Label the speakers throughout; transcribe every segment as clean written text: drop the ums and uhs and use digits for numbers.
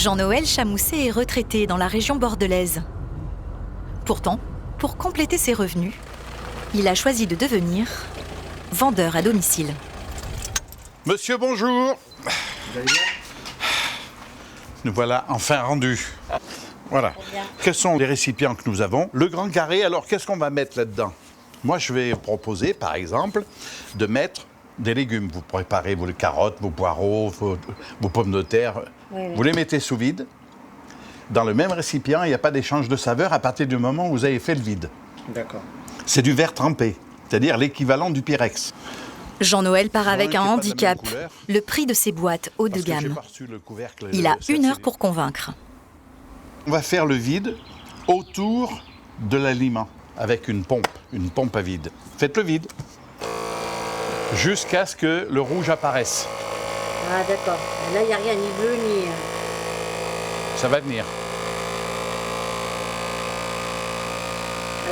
Speaker 1: Jean-Noël Chamousset est retraité dans la région bordelaise. Pourtant, pour compléter ses revenus, il a choisi de devenir vendeur à domicile.
Speaker 2: Monsieur, bonjour. Vous allez bien ? Nous voilà enfin rendus. Voilà. Quels sont les récipients que nous avons? Le grand carré, alors qu'est-ce qu'on va mettre là-dedans? Moi, je vais proposer, par exemple, de mettre des légumes. Vous préparez vos carottes, vos poireaux, vos pommes de terre. Oui. Vous les mettez sous vide. Dans le même récipient, il n'y a pas d'échange de saveur à partir du moment où vous avez fait le vide. D'accord. C'est du verre trempé, c'est-à-dire l'équivalent du Pyrex.
Speaker 1: Jean-Noël part avec un handicap, le prix de ses boîtes haut de gamme. Il a 1 heure pour convaincre.
Speaker 2: On va faire le vide autour de l'aliment avec une pompe à vide. Faites le vide jusqu'à ce que le rouge apparaisse.
Speaker 3: Ah d'accord, là il n'y a rien, ni bleu, ni...
Speaker 2: Ça va venir.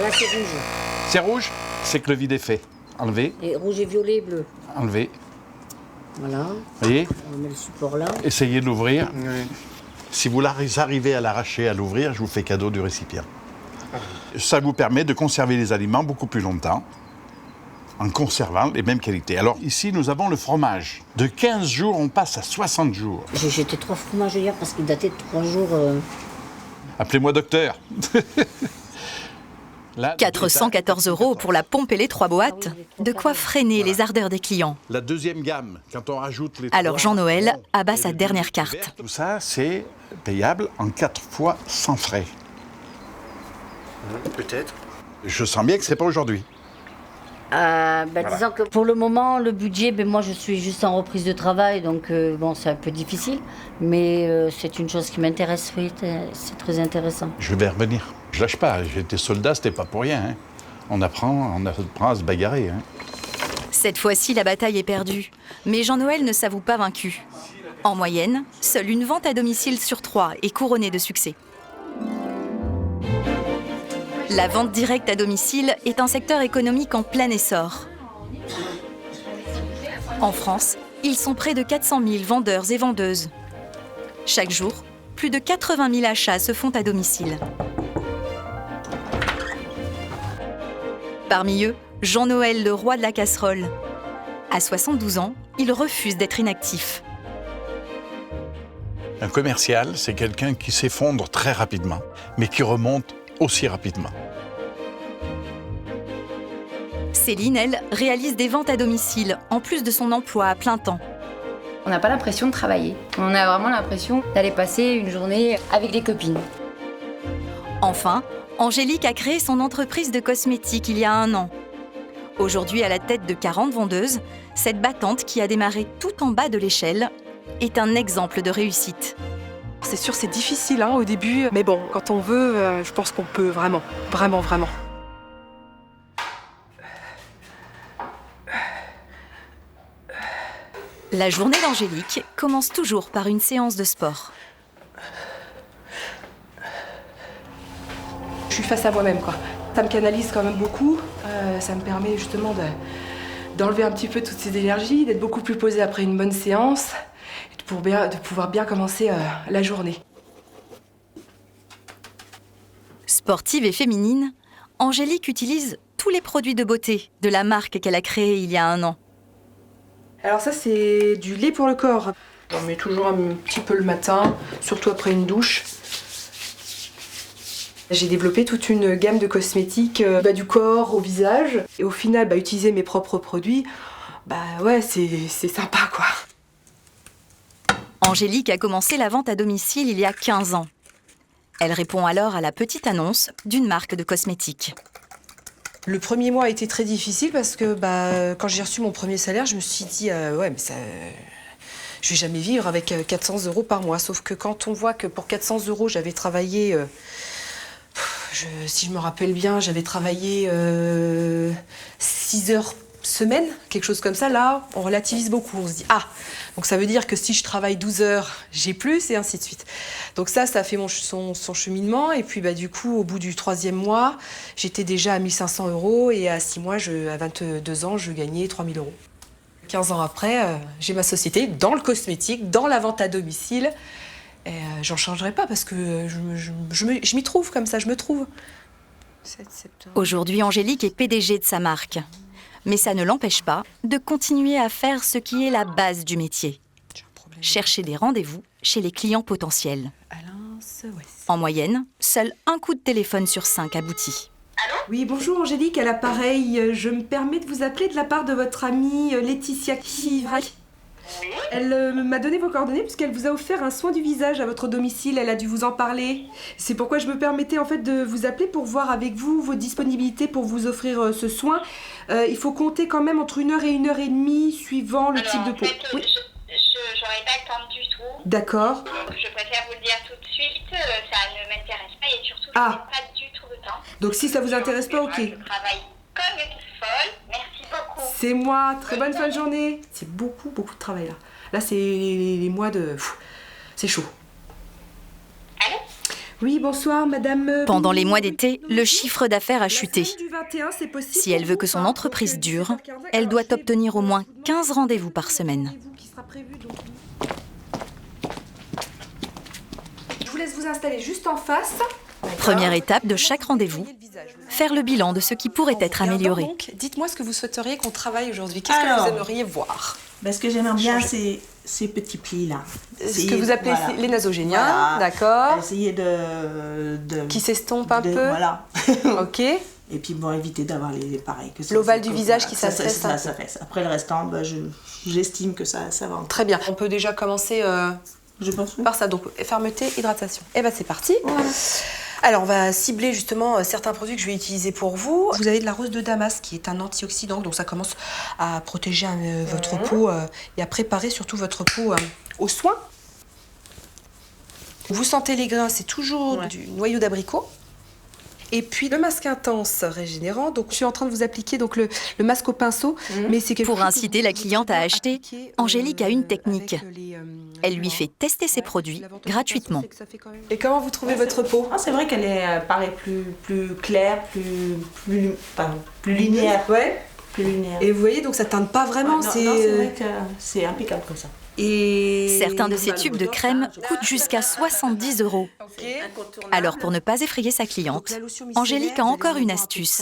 Speaker 3: Là c'est rouge.
Speaker 2: C'est rouge, c'est que le vide est fait. Enlevez.
Speaker 3: Et rouge et violet et bleu.
Speaker 2: Enlevez.
Speaker 3: Voilà.
Speaker 2: Vous voyez ?
Speaker 3: On met le support là.
Speaker 2: Essayez de l'ouvrir. Oui. Si vous arrivez à l'arracher, à l'ouvrir, je vous fais cadeau du récipient. Ça vous permet de conserver les aliments beaucoup plus longtemps, en conservant les mêmes qualités. Alors ici, nous avons le fromage. De 15 jours, on passe à 60 jours.
Speaker 3: J'ai jeté 3 fromages hier parce qu'ils dataient de 3 jours.
Speaker 2: Appelez-moi docteur.
Speaker 1: Là, 414 € pour la pompe et les 3 boîtes. De quoi freiner les ardeurs des clients.
Speaker 2: La deuxième gamme, quand on rajoute les...
Speaker 1: Alors Jean-Noël abat sa dernière carte.
Speaker 2: Tout ça, c'est payable en 4 fois sans frais. Peut-être. Je sens bien que c'est pas aujourd'hui.
Speaker 3: Voilà. Disons que pour le moment, le budget, moi je suis juste en reprise de travail, donc bon, c'est un peu difficile. Mais c'est une chose qui m'intéresse, oui, c'est très intéressant.
Speaker 2: Je vais revenir. Je lâche pas, j'ai été soldat, c'était pas pour rien. Hein. On apprend à se bagarrer. Hein.
Speaker 1: Cette fois-ci, la bataille est perdue. Mais Jean-Noël ne s'avoue pas vaincu. En moyenne, seule une vente à domicile sur 3 est couronnée de succès. La vente directe à domicile est un secteur économique en plein essor. En France, ils sont près de 400 000 vendeurs et vendeuses. Chaque jour, plus de 80 000 achats se font à domicile. Parmi eux, Jean-Noël, le roi de la casserole. À 72 ans, il refuse d'être inactif.
Speaker 2: Un commercial, c'est quelqu'un qui s'effondre très rapidement, mais qui remonte aussi rapidement.
Speaker 1: Céline, elle, réalise des ventes à domicile, en plus de son emploi à plein temps.
Speaker 4: On n'a pas l'impression de travailler. On a vraiment l'impression d'aller passer une journée avec les copines.
Speaker 1: Enfin, Angélique a créé son entreprise de cosmétiques il y a 1 an. Aujourd'hui, à la tête de 40 vendeuses, cette battante qui a démarré tout en bas de l'échelle est un exemple de réussite.
Speaker 5: C'est sûr, c'est difficile au début, mais bon, quand on veut, je pense qu'on peut vraiment.
Speaker 1: La journée d'Angélique commence toujours par une séance de sport.
Speaker 5: Je suis face à moi-même, quoi. Ça me canalise quand même beaucoup. Ça me permet justement d'enlever un petit peu toutes ces énergies, d'être beaucoup plus posée après une bonne séance et de pouvoir bien commencer la journée.
Speaker 1: Sportive et féminine, Angélique utilise tous les produits de beauté de la marque qu'elle a créée il y a 1 an.
Speaker 5: Alors ça, c'est du lait pour le corps. J'en mets toujours un petit peu le matin, surtout après une douche. J'ai développé toute une gamme de cosmétiques du corps au visage. Et au final, utiliser mes propres produits, ouais, c'est sympa, quoi.
Speaker 1: Angélique a commencé la vente à domicile il y a 15 ans. Elle répond alors à la petite annonce d'une marque de cosmétiques.
Speaker 5: Le premier mois a été très difficile parce que quand j'ai reçu mon premier salaire, je me suis dit ouais, mais ça, je vais jamais vivre avec 400 € par mois. Sauf que quand on voit que pour 400 €, j'avais travaillé, si je me rappelle bien, j'avais travaillé 6 heures semaine, quelque chose comme ça. Là, on relativise beaucoup. On se dit donc ça veut dire que si je travaille 12 heures, j'ai plus, et ainsi de suite. Donc ça a fait son cheminement. Et puis du coup, au bout du 3e mois, j'étais déjà à 1 500 € et à 6 mois, à 22 ans, je gagnais 3 000 €. 15 ans après, j'ai ma société dans le cosmétique, dans la vente à domicile. Et j'en changerai pas parce que je m'y trouve comme ça, je me trouve. 7 septembre.
Speaker 1: Aujourd'hui, Angélique est PDG de sa marque. Mais ça ne l'empêche pas de continuer à faire ce qui est la base du métier.
Speaker 5: J'ai un problème.
Speaker 1: Chercher des rendez-vous chez les clients potentiels.
Speaker 5: Alain Sewes.
Speaker 1: En moyenne, seul un coup de téléphone sur 5 aboutit.
Speaker 5: Oui, bonjour Angélique, à l'appareil. Je me permets de vous appeler de la part de votre amie Laetitia Kivrac. Elle m'a donné vos coordonnées puisqu'elle vous a offert un soin du visage à votre domicile. Elle a dû vous en parler. C'est pourquoi je me permettais en fait de vous appeler pour voir avec vous vos disponibilités pour vous offrir ce soin. Il faut compter quand même entre 1 heure et 1 heure et demie suivant le type de peau. Oui.
Speaker 6: J'aurais pas le temps du tout.
Speaker 5: D'accord.
Speaker 6: Donc je préfère vous le dire tout de suite. Ça ne m'intéresse pas et surtout
Speaker 5: Ah.
Speaker 6: je n'ai pas du tout le temps.
Speaker 5: Donc si ça vous intéresse pas, ok.
Speaker 6: Je travaille comme une folle. Merci beaucoup.
Speaker 5: C'est moi. Très bonne fin de journée. C'est beaucoup de travail là. Là, c'est les mois de... Pfff, c'est chaud.
Speaker 6: Allô?
Speaker 5: Oui, bonsoir, madame.
Speaker 1: Pendant les mois d'été, le chiffre d'affaires a chuté.
Speaker 5: La semaine du 21, c'est possible
Speaker 1: Si elle
Speaker 5: pour
Speaker 1: veut
Speaker 5: vous
Speaker 1: que son
Speaker 5: ou pas?
Speaker 1: entreprise
Speaker 5: Donc,
Speaker 1: dure,
Speaker 5: 17h15,
Speaker 1: elle
Speaker 5: alors,
Speaker 1: doit
Speaker 5: je vais
Speaker 1: obtenir
Speaker 5: vous
Speaker 1: au moins
Speaker 5: demander
Speaker 1: 15 rendez-vous par semaine.
Speaker 5: rendez-vous qui sera prévu, donc. Je vous laisse vous installer juste en face.
Speaker 1: Première étape de chaque rendez-vous, faire le bilan de ce qui pourrait être amélioré.
Speaker 5: Donc, dites-moi ce que vous souhaiteriez qu'on travaille aujourd'hui. Qu'est-ce que
Speaker 7: Alors.
Speaker 5: vous aimeriez voir?
Speaker 7: Ben, ce que j'aimerais bien,
Speaker 5: Changer.
Speaker 7: c'est ces petits plis-là.
Speaker 5: Ce que vous appelez
Speaker 7: Voilà.
Speaker 5: les nasogéniens,
Speaker 7: Voilà.
Speaker 5: d'accord.
Speaker 7: Essayer de
Speaker 5: Qui s'estompe un peu.
Speaker 7: Voilà.
Speaker 5: Ok.
Speaker 7: Et puis, bon, éviter d'avoir les pareils. que ça,
Speaker 5: L'ovale
Speaker 7: c'est
Speaker 5: du
Speaker 7: comme-
Speaker 5: visage
Speaker 7: voilà.
Speaker 5: qui
Speaker 7: Ça,
Speaker 5: s'affaisse
Speaker 7: ça,
Speaker 5: un
Speaker 7: ça s'affaisse. Après, le restant, ben, j'estime que ça va.
Speaker 5: Très bien. On peut déjà commencer
Speaker 7: Je pense.
Speaker 5: par ça. Donc, fermeté, hydratation. Et ben c'est parti.
Speaker 7: Voilà.
Speaker 5: Alors, on va cibler justement certains produits que je vais utiliser pour vous. Vous avez de la rose de Damas qui est un antioxydant, donc ça commence à protéger votre peau et à préparer surtout votre peau aux soins. Vous sentez les grains, c'est toujours
Speaker 7: Ouais.
Speaker 5: du noyau d'abricot. Et puis le masque intense régénérant. Donc je suis en train de vous appliquer donc le masque au pinceau, mais c'est quelque
Speaker 1: Pour
Speaker 5: chose
Speaker 1: inciter
Speaker 5: que
Speaker 1: la
Speaker 5: vous
Speaker 1: cliente à
Speaker 5: devez
Speaker 1: acheter,
Speaker 5: appliquer,
Speaker 1: Angélique a une technique.
Speaker 5: avec les,
Speaker 1: Elle lui
Speaker 5: pigments.
Speaker 1: fait tester ses
Speaker 5: Ouais.
Speaker 1: produits
Speaker 5: L'avantage du
Speaker 1: gratuitement.
Speaker 5: pinceau, c'est que ça fait quand même- Et comment vous trouvez votre peau?
Speaker 7: Ah, c'est vrai qu'elle est, paraît plus claire, plus linéaire.
Speaker 5: Ouais.
Speaker 7: Plus linéaire.
Speaker 5: Et vous voyez, donc ça teinte pas vraiment.
Speaker 7: Ouais, non,
Speaker 5: c'est
Speaker 7: non, c'est vrai que c'est impeccable comme ça.
Speaker 5: Et
Speaker 1: Certains de ces tubes de crème coûtent jusqu'à 70 €. Alors pour ne pas effrayer sa cliente, Angélique a encore une astuce.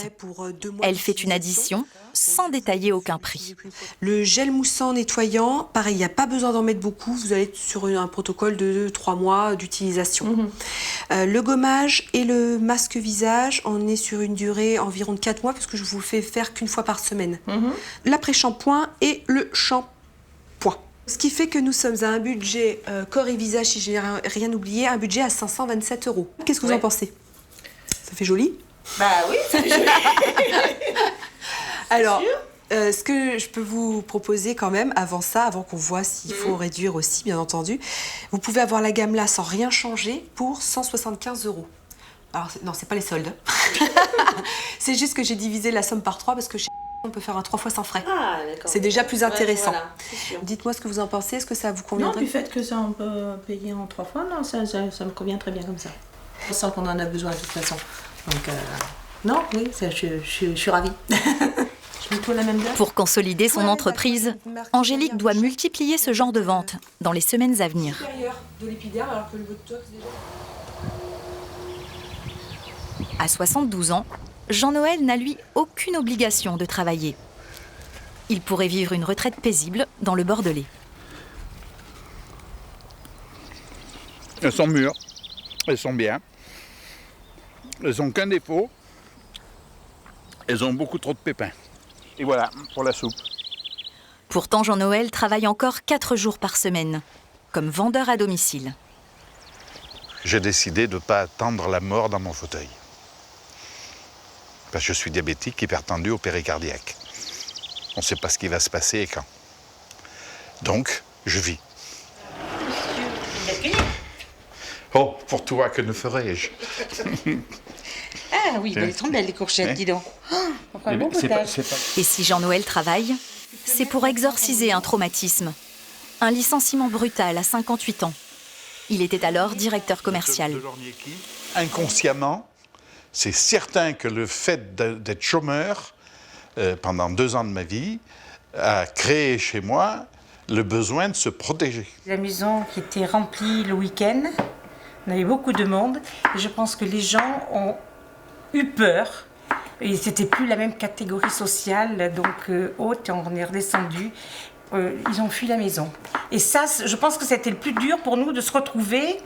Speaker 1: Elle fait une addition sans détailler aucun prix.
Speaker 5: Le gel moussant nettoyant, pareil, il n'y a pas besoin d'en mettre beaucoup. Vous allez être sur un protocole de 3 mois d'utilisation. Le gommage et le masque visage, on est sur une durée environ de 4 mois parce que je vous le fais faire qu'une fois par semaine. L'après-shampoing et le shampoing. Ce qui fait que nous sommes à un budget corps et visage, si je n'ai rien oublié, un budget à 527 €. Qu'est-ce que vous en pensez? Ça fait joli?
Speaker 7: Bah oui, c'est joli.
Speaker 5: Alors, ce que je peux vous proposer quand même, avant ça, avant qu'on voit s'il faut réduire aussi, bien entendu, vous pouvez avoir la gamme là sans rien changer pour 175 €. Alors, non, c'est pas les soldes. C'est juste que j'ai divisé la somme par 3 parce que chez on peut faire un 3 fois sans frais.
Speaker 7: Ah, d'accord.
Speaker 5: C'est déjà plus intéressant.
Speaker 7: Ouais, voilà, c'est sûr.
Speaker 5: Dites-moi ce que vous en pensez, est-ce que ça vous
Speaker 7: Non,
Speaker 5: conviendrait?
Speaker 7: du fait que ça, on peut payer en 3 fois, non, ça me convient très bien comme ça. On sent qu'on en a besoin de toute façon. Donc, non, oui, je suis ravie. Je mets tout à la même date.
Speaker 1: Pour consolider son entreprise, Angélique doit multiplier ce genre de ventes dans les semaines à venir.
Speaker 5: de l'épiderme alors que le botox déjà...
Speaker 1: À 72 ans, Jean-Noël n'a lui aucune obligation de travailler. Il pourrait vivre une retraite paisible dans le Bordelais.
Speaker 2: Elles sont mûres, elles sont bien. Elles n'ont qu'un défaut. Elles ont beaucoup trop de pépins. Et voilà, pour la soupe.
Speaker 1: Pourtant, Jean-Noël travaille encore 4 jours par semaine, comme vendeur à domicile.
Speaker 2: J'ai décidé de ne pas attendre la mort dans mon fauteuil. Parce que je suis diabétique, hypertendu au péricardiaque. On ne sait pas ce qui va se passer et quand. Donc, je vis. Oh, pour toi, que ne ferais-je?
Speaker 8: Ah oui, elles sont belles les courgettes, dis donc. On fera un bon potage.
Speaker 1: Et si Jean-Noël travaille, c'est pour exorciser un traumatisme. Un licenciement brutal à 58 ans. Il était alors directeur commercial.
Speaker 2: Inconsciemment, c'est certain que le fait d'être chômeur pendant 2 ans de ma vie a créé chez moi le besoin de se protéger.
Speaker 7: La maison qui était remplie le week-end, on avait beaucoup de monde et je pense que les gens ont eu peur. Et c'était plus la même catégorie sociale, donc haute, et on est redescendu. Ils ont fui la maison. Et ça, je pense que c'était le plus dur pour nous de se retrouver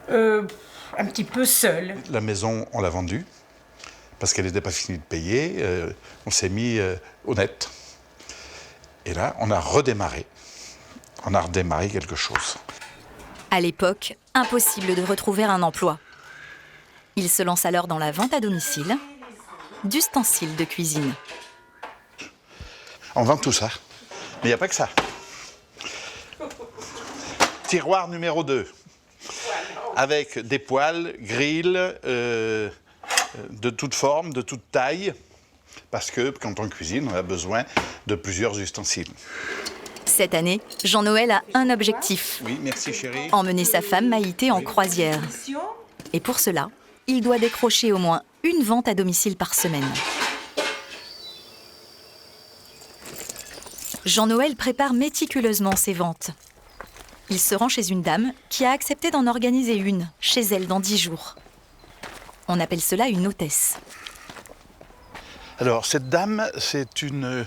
Speaker 7: un petit peu seuls.
Speaker 2: La maison, on l'a vendue parce qu'elle n'était pas finie de payer. On s'est mis au net. Et là, on a redémarré. On a redémarré quelque chose.
Speaker 1: À l'époque, impossible de retrouver un emploi. Il se lance alors dans la vente à domicile d'ustensiles de cuisine.
Speaker 2: On vend tout ça. Mais il n'y a pas que ça. Tiroir numéro 2. Avec des poêles, grilles, de toutes formes, de toutes tailles. Parce que quand on cuisine, on a besoin de plusieurs ustensiles.
Speaker 1: Cette année, Jean-Noël a un objectif.
Speaker 2: Oui, merci chérie.
Speaker 1: Emmener sa femme Maïté en croisière. Et pour cela, il doit décrocher au moins une vente à domicile par semaine. Jean-Noël prépare méticuleusement ses ventes. Il se rend chez une dame qui a accepté d'en organiser une, chez elle, dans 10 jours. On appelle cela une hôtesse.
Speaker 2: Alors, cette dame, c'est une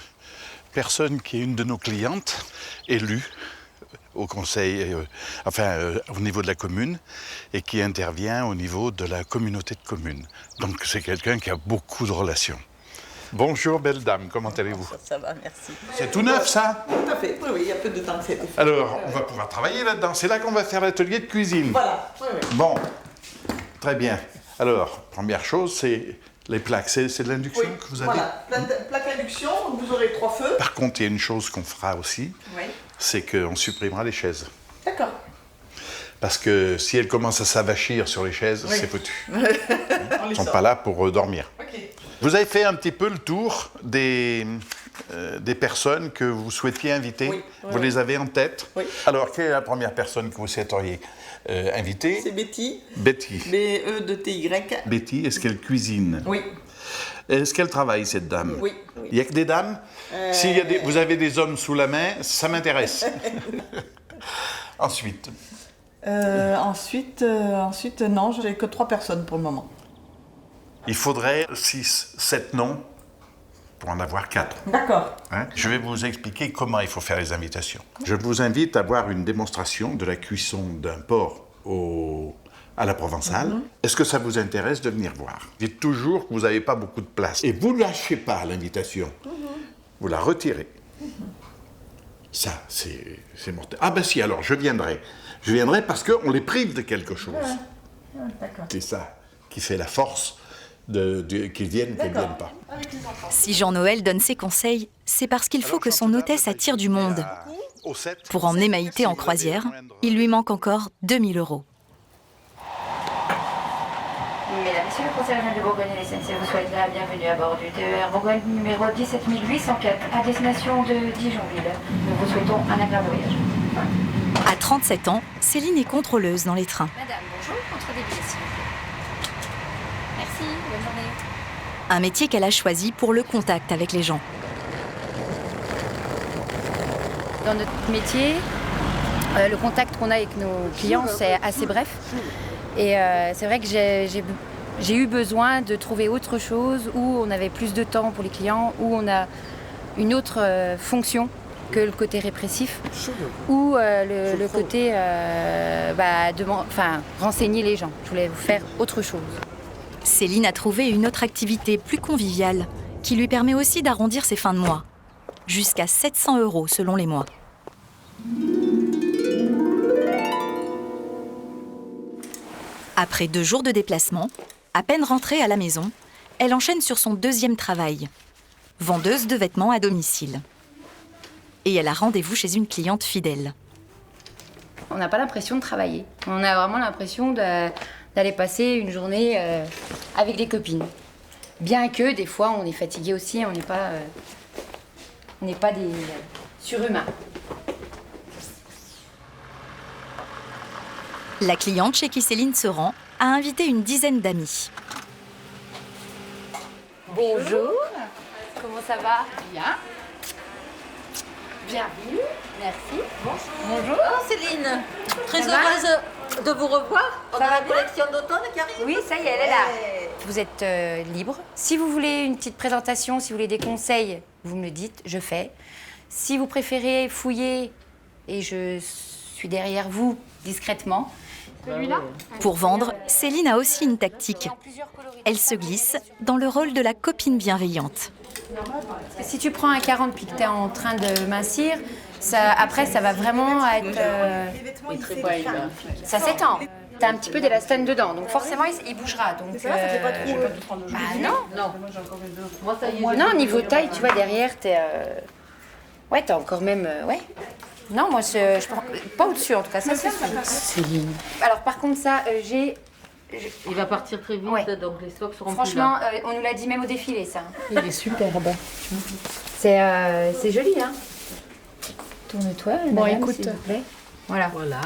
Speaker 2: personne qui est une de nos clientes, élue au conseil, au niveau de la commune, et qui intervient au niveau de la communauté de communes. Donc, c'est quelqu'un qui a beaucoup de relations. Bonjour, belle dame, comment allez-vous?
Speaker 8: Ça va, merci.
Speaker 2: C'est tout neuf, ça?
Speaker 8: Tout à fait, oui, il y a peu de temps que c'est.
Speaker 2: Alors, on va pouvoir travailler là-dedans. C'est là qu'on va faire l'atelier de cuisine.
Speaker 8: Voilà, oui.
Speaker 2: Bon, très bien. Alors, première chose, c'est les plaques. C'est de l'induction que vous avez?
Speaker 8: Voilà, plaque induction, vous aurez 3 feux.
Speaker 2: Par contre, il y a une chose qu'on fera aussi, c'est qu'on supprimera les chaises.
Speaker 8: D'accord.
Speaker 2: Parce que si elles commencent à s'avachir sur les chaises, c'est foutu. Ils ne sont pas là pour dormir.
Speaker 8: Okay.
Speaker 2: Vous avez fait un petit peu le tour des personnes que vous souhaitiez inviter.
Speaker 8: Oui.
Speaker 2: Vous les avez en tête.
Speaker 8: Oui.
Speaker 2: Alors, quelle est la première personne que vous souhaiteriez inviter?
Speaker 8: C'est Betty.
Speaker 2: Betty.
Speaker 8: B-E-T-Y.
Speaker 2: Betty, est-ce qu'elle cuisine?
Speaker 8: Oui.
Speaker 2: Est-ce qu'elle travaille, cette dame?
Speaker 8: Oui.
Speaker 2: Il n'y a que des dames? Si vous avez des hommes sous la main, ça m'intéresse. Ensuite?
Speaker 8: Ensuite, non, j'ai que 3 personnes pour le moment.
Speaker 2: Il faudrait 6, 7 noms pour en avoir 4.
Speaker 8: D'accord.
Speaker 2: Hein? Je vais vous expliquer comment il faut faire les invitations. Je vous invite à voir une démonstration de la cuisson d'un porc à la provençale. Est-ce que ça vous intéresse de venir voir? Dites toujours que vous n'avez pas beaucoup de place. Et vous ne lâchez pas l'invitation. Vous la retirez. Ça, c'est mortel. Ah ben si, alors je viendrai. Je viendrai parce qu'on les prive de quelque chose.
Speaker 8: D'accord.
Speaker 2: C'est ça qui fait la force qu'ils viennent ou qu'ils ne viennent pas.
Speaker 1: Si Jean-Noël donne ses conseils, c'est parce qu'il faut que son hôtesse attire du monde. Pour emmener Maïté en croisière, il lui manque encore 2000 €.
Speaker 4: Mesdames, Messieurs, le conseil régional de Bourgogne et les SNCF vous souhaite la bienvenue à bord du TER Bourgogne numéro 17804 à destination de Dijonville. Nous vous souhaitons un agréable voyage.
Speaker 1: À 37 ans, Céline est contrôleuse dans les trains.
Speaker 4: Madame, bonjour, contre des billets, s'il vous plaît. Merci, bonne journée.
Speaker 1: Un métier qu'elle a choisi pour le contact avec les gens.
Speaker 4: Dans notre métier, le contact qu'on a avec nos clients, c'est assez bref. Et c'est vrai que j'ai eu besoin de trouver autre chose, où on avait plus de temps pour les clients, où on a une autre fonction que le côté répressif, ou le côté renseigner les gens. Je voulais faire autre chose.
Speaker 1: Céline a trouvé une autre activité plus conviviale, qui lui permet aussi d'arrondir ses fins de mois. Jusqu'à 700 € selon les mois. Après 2 jours de déplacement, à peine rentrée à la maison, elle enchaîne sur son 2e travail. Vendeuse de vêtements à domicile. Et elle a rendez-vous chez une cliente fidèle.
Speaker 4: On n'a pas l'impression de travailler. On a vraiment l'impression d'aller passer une journée avec des copines. Bien que des fois on est fatigué aussi, on n'est pas des surhumains.
Speaker 1: La cliente chez qui Céline se rend a invité une dizaine d'amis.
Speaker 4: Bonjour. Comment ça va?
Speaker 9: Bien.
Speaker 4: Bienvenue, merci.
Speaker 9: Bonjour Céline, très heureuse de vous revoir. On a la collection d'automne qui arrive.
Speaker 4: Oui, ça y est, elle est là. Vous êtes libre. Si vous voulez une petite présentation, si vous voulez des conseils, vous me le dites, je fais. Si vous préférez fouiller, et je suis derrière vous discrètement. Celui-là ?
Speaker 1: Pour vendre, Céline a aussi une tactique. Elle se glisse dans le rôle de la copine bienveillante.
Speaker 4: Si tu prends un 40 puis que tu es en train de mincir, après ça va vraiment être... ça s'étend. Tu as un petit peu d'élastane dedans, donc forcément il bougera. Donc, non.
Speaker 9: Moi, ça y est,
Speaker 4: Non, niveau taille, tu vois, derrière, t'es... Ouais, t'as encore même... Ouais. Non, moi, je prends... Pas au-dessus, en tout cas, ça, c'est sûr.
Speaker 9: Céline.
Speaker 4: Alors, par contre, ça, j'ai...
Speaker 9: Il va partir très vite,
Speaker 4: Ouais.
Speaker 9: donc les stocks seront
Speaker 4: Franchement, on nous l'a dit même au défilé, ça.
Speaker 9: plus là. Il est superbe.
Speaker 4: C'est joli, hein. Tourne-toi,
Speaker 8: Bon,
Speaker 4: madame,
Speaker 8: écoute.
Speaker 4: s'il vous plaît. Voilà.
Speaker 9: Voilà.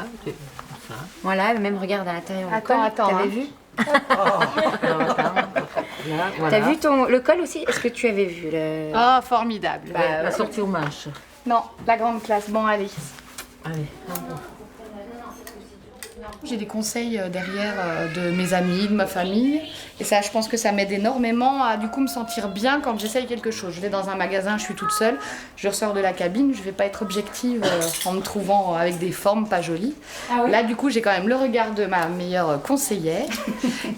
Speaker 4: Voilà, même regarde à l'intérieur. le col,
Speaker 8: Attends,
Speaker 4: t'avais
Speaker 8: hein.
Speaker 4: vu
Speaker 9: Là, voilà.
Speaker 4: T'as vu le col aussi? Est-ce que tu avais vu le...
Speaker 8: Ah, formidable.
Speaker 9: La sortie aux manches.
Speaker 8: Non, la grande classe. Bon, allez.
Speaker 9: Allez.
Speaker 8: J'ai des conseils derrière de mes amis, de ma famille. Et ça, je pense que ça m'aide énormément à du coup me sentir bien quand j'essaye quelque chose. Je vais dans un magasin, je suis toute seule, je ressors de la cabine, je vais pas être objective en me trouvant avec des formes pas jolies. Là, du coup, j'ai quand même le regard de ma meilleure conseillère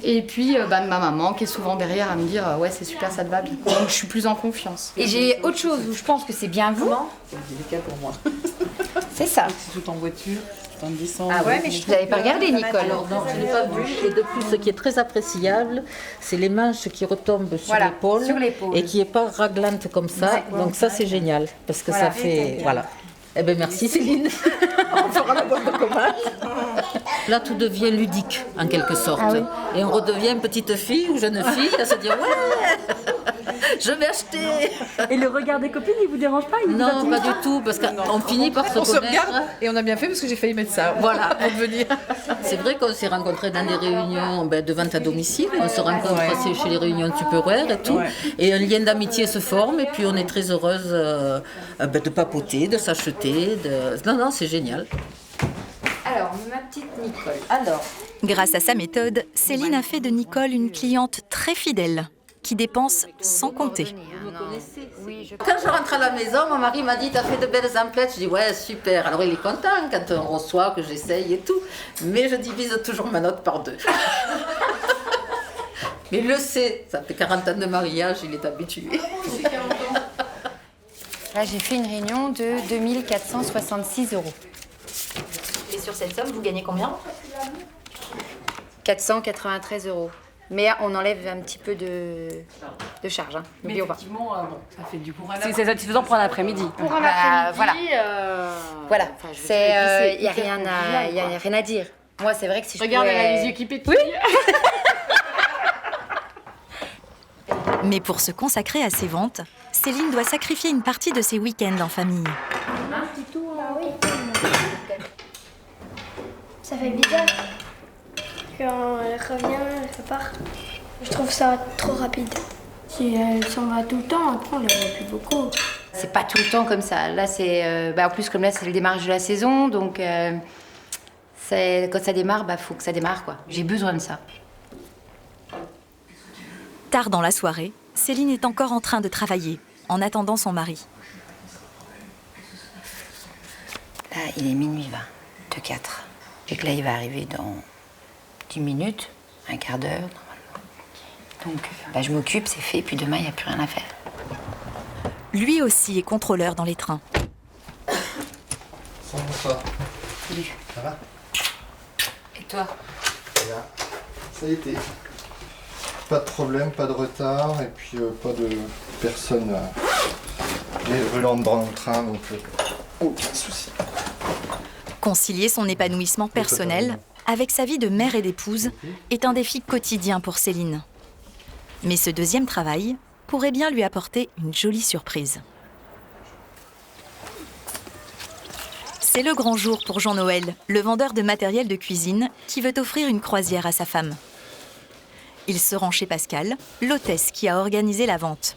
Speaker 8: et puis de ma maman qui est souvent derrière à me dire ouais, c'est super, ça te va bien. Donc, je suis plus en confiance.
Speaker 4: Et j'ai autre chose où je pense que c'est bien vous.
Speaker 10: C'est délicat pour moi.
Speaker 4: C'est ça.
Speaker 10: C'est tout en voiture, tout en descendant.
Speaker 4: Ah ouais, mais vous n'avez pas regardé, Nicole.
Speaker 9: Alors non, je ne l'ai pas vu. Et de plus, ce qui est très appréciable, c'est les manches qui retombent sur
Speaker 4: Voilà,
Speaker 9: l'épaule
Speaker 4: sur l'épaule.
Speaker 9: et qui n'est pas raglante comme ça. Donc ça, c'est génial parce que
Speaker 4: Voilà.
Speaker 9: ça fait... Voilà. Eh bien, merci Céline. On fera la boîte de commande. Là, tout devient ludique, en quelque sorte. Et on redevient petite fille ou jeune fille à se dire « Ouais, je vais acheter !»
Speaker 11: Et le regard des copines, il vous dérange pas?
Speaker 9: Non, pas du tout, parce qu'on finit par se
Speaker 5: On se
Speaker 9: connaître.
Speaker 5: regarde et on a bien fait parce que j'ai failli mettre ça.
Speaker 9: Voilà.
Speaker 5: Pour venir.
Speaker 9: C'est vrai qu'on s'est rencontrés dans des réunions de vente à domicile. On se rencontre aussi chez les réunions Tupperware et tout. Et un lien d'amitié se forme et puis on est très heureuse de papoter, de s'acheter. Non, c'est génial.
Speaker 4: Alors, ma petite Nicole.
Speaker 9: Alors,
Speaker 1: Grâce à sa méthode, Céline a fait de Nicole une cliente très fidèle, qui dépense sans compter.
Speaker 4: Oui, je...
Speaker 9: quand je rentre à la maison, mon mari m'a dit « T'as fait de belles emplettes ?» Je dis « Ouais, super !» Alors il est content quand on reçoit, que j'essaye et tout. Mais je divise toujours ma note par 2. Mais il le sait, ça fait 40 ans de mariage, il est habitué.
Speaker 4: Là, j'ai fait une réunion de 2466 €.
Speaker 1: Et sur cette somme, vous gagnez combien?
Speaker 4: 493 €. Mais on enlève un petit peu de charge. Hein.
Speaker 10: Mais
Speaker 4: N'oublions pas.
Speaker 10: effectivement, bon, ça fait du pour un
Speaker 11: C'est satisfaisant pour un après-midi.
Speaker 8: Pour un
Speaker 4: Bah,
Speaker 8: après-midi,
Speaker 4: Voilà,
Speaker 8: je veux
Speaker 4: c'est
Speaker 8: dire,
Speaker 4: il y a rien à dire. Moi, c'est vrai que si je
Speaker 8: regarde,
Speaker 4: pouvais...
Speaker 8: elle a les yeux qui pétillent.
Speaker 1: Mais pour se consacrer à ses ventes, Céline doit sacrifier une partie de ses week-ends en famille.
Speaker 12: Ça fait bizarre. Quand elle revient, elle repart. Je trouve ça trop rapide. Si elle s'en va tout le temps, après on la voit plus beaucoup.
Speaker 4: C'est pas tout le temps comme ça. Là, c'est en plus comme là, c'est le démarrage de la saison, donc quand ça démarre, faut que ça démarre quoi. J'ai besoin de ça.
Speaker 1: Tard dans la soirée, Céline est encore en train de travailler, en attendant son mari.
Speaker 4: Là, il est minuit 20, de 4. Et que là, il va arriver dans 10 minutes, un quart d'heure normalement. Donc, je m'occupe, c'est fait, puis demain, il n'y a plus rien à faire.
Speaker 1: Lui aussi est contrôleur dans les trains.
Speaker 13: Bonsoir.
Speaker 4: Salut.
Speaker 13: Ça va?
Speaker 4: Et toi?
Speaker 13: Bien. Ça a été. Pas de problème, pas de retard, et puis pas de personne brûlante dans le train, donc aucun souci.
Speaker 1: Concilier son épanouissement personnel avec sa vie de mère et d'épouse est un défi quotidien pour Céline. Mais ce deuxième travail pourrait bien lui apporter une jolie surprise. C'est le grand jour pour Jean-Noël, le vendeur de matériel de cuisine qui veut offrir une croisière à sa femme. Il se rend chez Pascal, l'hôtesse qui a organisé la vente.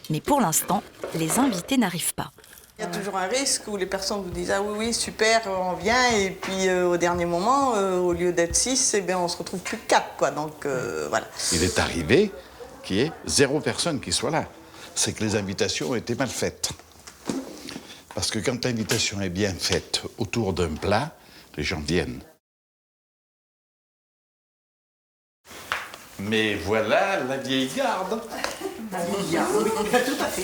Speaker 1: Mais pour l'instant, les invités n'arrivent pas.
Speaker 14: Il y a toujours un risque où les personnes vous disent « Ah oui, oui, super, on vient » et puis au dernier moment, au lieu d'être 6, eh bien, on se retrouve plus que 4, quoi. Donc voilà.
Speaker 2: Il est arrivé qu'il y ait 0 personne qui soit là. C'est que les invitations ont été mal faites. Parce que quand l'invitation est bien faite autour d'un plat, les gens viennent. Mais voilà la vieille garde.
Speaker 15: La vieille garde, oui, tout à fait.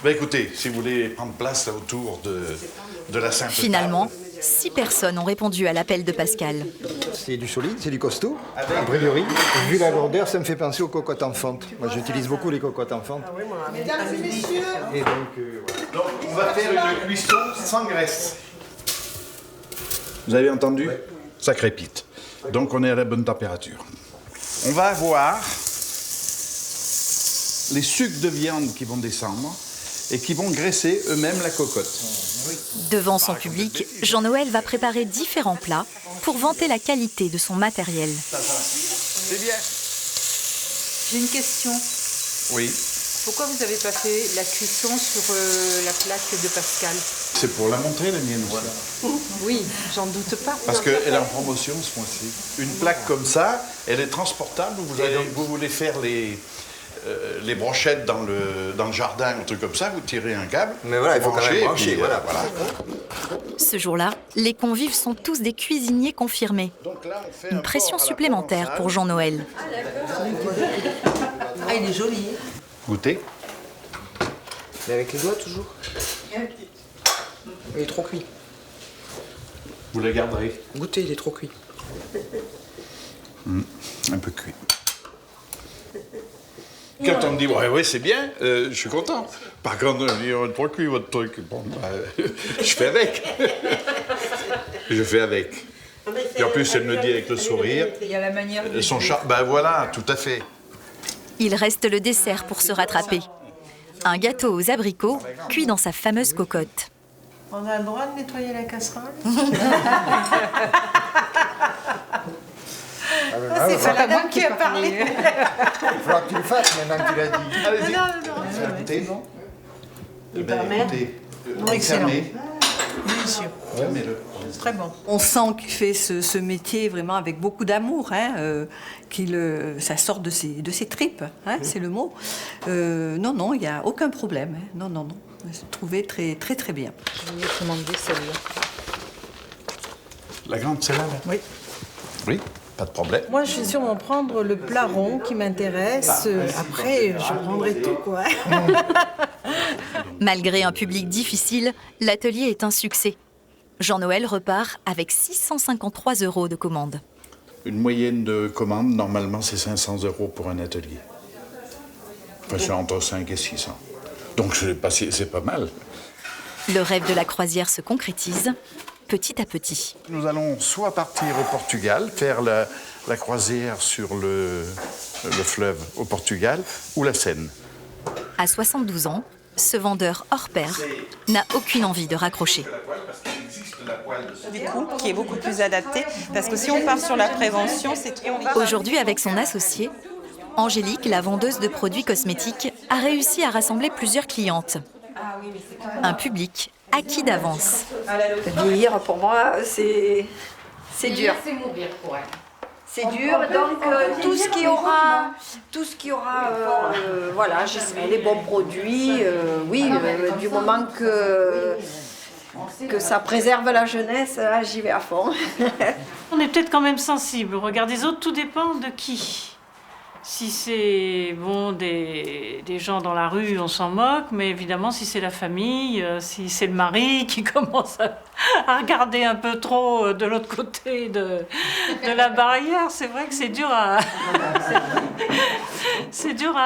Speaker 2: Ben écoutez, si vous voulez prendre place là, autour de la Sainte
Speaker 1: Finalement, 6 personnes ont répondu à l'appel de Pascal.
Speaker 13: C'est du solide, c'est du costaud. A priori, vu la lourdeur, ça me fait penser aux cocottes en fonte. Moi, j'utilise beaucoup les cocottes en fonte.
Speaker 14: Mesdames et messieurs,
Speaker 13: et donc,
Speaker 2: Donc, on va faire une cuisson sans graisse. Vous avez entendu? Ouais. Ça crépite. Donc, on est à la bonne température. On va avoir les sucs de viande qui vont descendre et qui vont graisser eux-mêmes la cocotte.
Speaker 1: Devant son public, Jean-Noël va préparer différents plats pour vanter la qualité de son matériel.
Speaker 2: C'est bien.
Speaker 16: J'ai une question.
Speaker 2: Oui.
Speaker 16: Pourquoi vous avez pas fait la cuisson sur la plaque de Pascal?
Speaker 2: C'est pour la montrer, la mienne aussi.
Speaker 16: Oui, j'en doute pas.
Speaker 2: Parce qu'elle est en promotion ce mois-ci. Une plaque comme ça, elle est transportable. Vous voulez faire les brochettes dans le jardin, un truc comme ça, vous tirez un câble.
Speaker 13: Mais voilà, il faut quand même brancher, voilà.
Speaker 1: Ce jour-là, les convives sont tous des cuisiniers confirmés. Une pression supplémentaire pour Jean-Noël.
Speaker 16: Ah, il est joli.
Speaker 2: Goûtez.
Speaker 15: Mais avec les doigts, toujours. Il est trop cuit.
Speaker 2: Vous le garderez.
Speaker 15: Goûtez, il est trop cuit.
Speaker 2: Un peu cuit. Quand on me dit, ouais, c'est bien, je suis content. Par contre, on dit, on est trop cuit votre truc. Bon, je fais avec. Je fais avec. Et en plus, elle me dit avec le sourire.
Speaker 16: Il y a la manière de...
Speaker 2: Son chat, ben voilà, tout à fait.
Speaker 1: Il reste le dessert pour se rattraper. Un gâteau aux abricots, cuit dans sa fameuse cocotte.
Speaker 16: On a le droit de nettoyer la casserole?
Speaker 15: C'est
Speaker 16: pas la dame qui a parlé.
Speaker 13: il faudra que tu le fasses maintenant que tu l'as dit.
Speaker 2: Allez-y.
Speaker 16: Non.
Speaker 2: Goûtez.
Speaker 16: Hyper mère.
Speaker 2: Excellent.
Speaker 16: Délicieux.
Speaker 2: Fermez-le.
Speaker 16: C'est très bon.
Speaker 17: On sent qu'il fait ce métier vraiment avec beaucoup d'amour, hein, ça sort de ses tripes, hein, c'est le mot. Non, il n'y a aucun problème. Hein. Non. J'ai trouvé très, très, très bien.
Speaker 9: Je vais commander celle-là.
Speaker 2: La grande, celle-là?
Speaker 17: Oui.
Speaker 2: Oui, pas de problème.
Speaker 16: Moi, je vais sûrement prendre le plat rond qui m'intéresse. Après, je prendrai tout, quoi.
Speaker 1: Malgré un public difficile, l'atelier est un succès. Jean-Noël repart avec 653 € de commande.
Speaker 2: Une moyenne de commande, normalement, c'est 500 € pour un atelier. Enfin, c'est entre 5 et 600. Donc, c'est pas mal.
Speaker 1: Le rêve de la croisière se concrétise petit à petit.
Speaker 2: Nous allons soit partir au Portugal, faire la croisière sur le fleuve au Portugal, ou la Seine.
Speaker 1: À 72 ans, ce vendeur hors pair n'a aucune envie de raccrocher.
Speaker 18: Du coup, qui est beaucoup plus adapté, parce que si on part sur la prévention, c'est...
Speaker 1: Aujourd'hui, avec son associé, Angélique, la vendeuse de produits cosmétiques, a réussi à rassembler plusieurs clientes. Un public acquis d'avance.
Speaker 19: Vieillir, pour moi, c'est dur.
Speaker 8: C'est mourir pour elle.
Speaker 19: C'est dur, donc tout ce qui aura, voilà, j'essaie les bons produits, oui, du moment que ça préserve la jeunesse, là, j'y vais à fond.
Speaker 20: On est peut-être quand même sensible au regard des autres, tout dépend de qui. Si c'est des gens dans la rue, on s'en moque, mais évidemment si c'est la famille, si c'est le mari qui commence à regarder un peu trop de l'autre côté de la barrière, c'est vrai que c'est dur à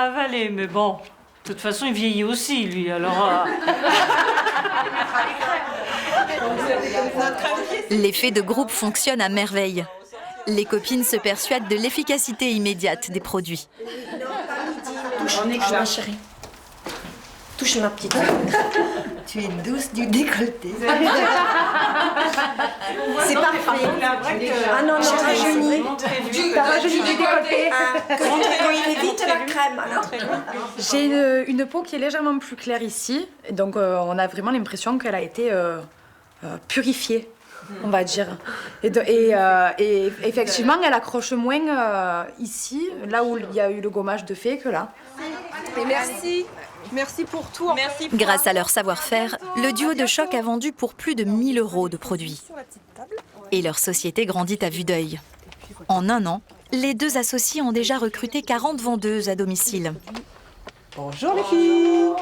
Speaker 20: avaler, mais bon, de toute façon il vieillit aussi lui, alors...
Speaker 1: L'effet de groupe fonctionne à merveille. Les copines se persuadent de l'efficacité immédiate des produits.
Speaker 19: Touche, ma chérie. Touche ma petite. Tu es douce du décolleté. C'est parfait. Ah non, non, rajeuni. T'as rajeuni du décolleté. Quand il évite la crème, alors.
Speaker 8: J'ai une peau qui est légèrement plus claire ici. Donc on a vraiment l'impression qu'elle a été purifiée, on va dire. Et effectivement, elle accroche moins ici, là où il y a eu le gommage de fée, que là.
Speaker 19: Et merci. Merci pour tout. Merci.
Speaker 1: Grâce à leur savoir-faire, le duo de Choc a vendu pour plus de 1 000 € de produits. Et leur société grandit à vue d'œil. En un an, les deux associés ont déjà recruté 40 vendeuses à domicile.
Speaker 15: Bonjour les filles.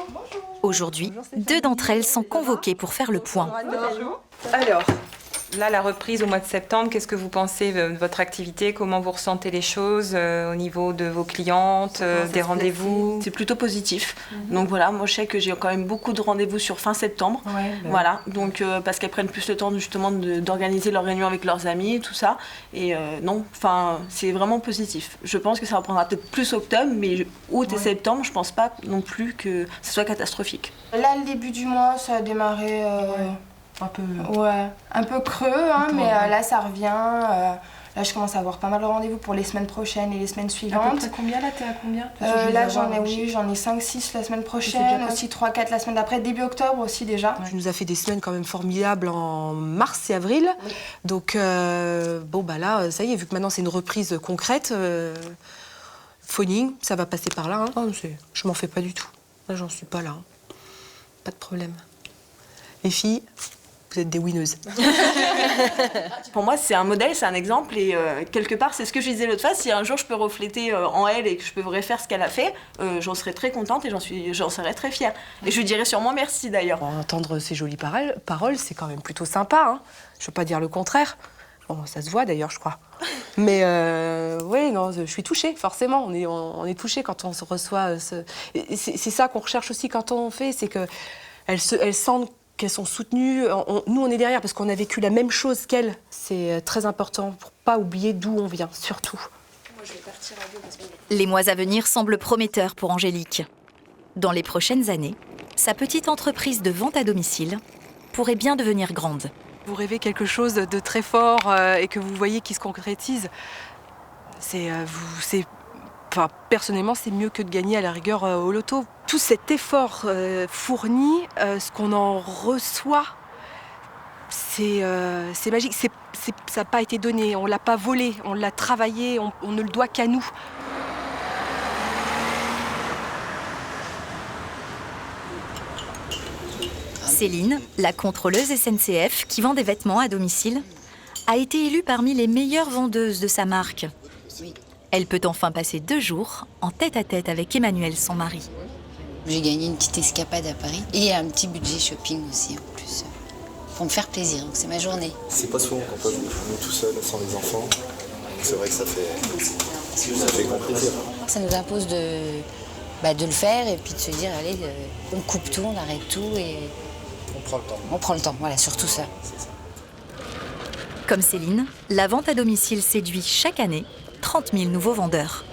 Speaker 1: Aujourd'hui, 2 d'entre elles sont convoquées pour faire le point.
Speaker 18: Alors, là, la reprise au mois de septembre, qu'est-ce que vous pensez de votre activité? Comment vous ressentez les choses au niveau de vos clientes, des rendez-vous?
Speaker 10: C'est plutôt positif. Donc voilà, moi je sais que j'ai quand même beaucoup de rendez-vous sur fin septembre. Voilà, donc parce qu'elles prennent plus le temps justement d'organiser leurs réunions avec leurs amis, tout ça. Et non, enfin, c'est vraiment positif. Je pense que ça reprendra peut-être plus octobre, mais août et septembre, je pense pas non plus que ce soit catastrophique.
Speaker 21: Là, le début du mois, ça a démarré un peu creux, hein, mais là, ça revient. Là, je commence à avoir pas mal de rendez-vous pour les semaines prochaines et les semaines suivantes.
Speaker 5: À peu près combien, là? T'es à combien?
Speaker 21: Là, j'en ai 5-6 la semaine prochaine, aussi 3-4 la semaine d'après, début octobre aussi déjà.
Speaker 5: Tu nous as fait des semaines quand même formidables en mars et avril. Oui. Donc, bon, bah là, ça y est, vu que maintenant c'est une reprise concrète, phoning, ça va passer par là. Hein. Oh, je m'en fais pas du tout. Là, j'en suis pas là. Hein. Pas de problème. Les filles, vous êtes des winneuses.
Speaker 10: Pour moi, c'est un modèle, c'est un exemple, et quelque part, c'est ce que je disais l'autre fois, si un jour je peux refléter en elle et que je pourrais faire ce qu'elle a fait, j'en serais très contente et j'en serais très fière. Et je lui dirais sûrement merci d'ailleurs.
Speaker 5: Entendre ces jolies paroles, c'est quand même plutôt sympa, hein. Je veux pas dire le contraire. Bon, ça se voit d'ailleurs, je crois. Mais oui, non, je suis touchée, forcément. On est touchée quand on se reçoit. C'est ça qu'on recherche aussi quand on fait, c'est qu'elles sentent qu'elles sont soutenues. Nous, on est derrière parce qu'on a vécu la même chose qu'elles. C'est très important pour pas oublier d'où on vient, surtout.
Speaker 1: Les mois à venir semblent prometteurs pour Angélique. Dans les prochaines années, sa petite entreprise de vente à domicile pourrait bien devenir grande.
Speaker 5: Vous rêvez quelque chose de très fort et que vous voyez qui se concrétise, enfin, personnellement, c'est mieux que de gagner à la rigueur au loto. Tout cet effort fourni, ce qu'on en reçoit, c'est magique. Ça n'a pas été donné, on ne l'a pas volé, on l'a travaillé, on ne le doit qu'à nous.
Speaker 1: Céline, la contrôleuse SNCF qui vend des vêtements à domicile, a été élue parmi les meilleures vendeuses de sa marque. Elle peut enfin passer 2 jours en tête-à-tête avec Emmanuel, son mari.
Speaker 22: J'ai gagné une petite escapade à Paris et un petit budget shopping aussi en plus, pour me faire plaisir, donc c'est ma journée.
Speaker 13: C'est pas souvent qu'on passe des journées tout seul, sans les enfants. C'est vrai que ça fait grand plaisir.
Speaker 22: Ça nous impose de le faire et puis de se dire, allez, on coupe tout, on arrête tout et...
Speaker 13: On prend le temps.
Speaker 22: On prend le temps, voilà, surtout ça.
Speaker 1: Comme Céline, la vente à domicile séduit chaque année 30 000 nouveaux vendeurs.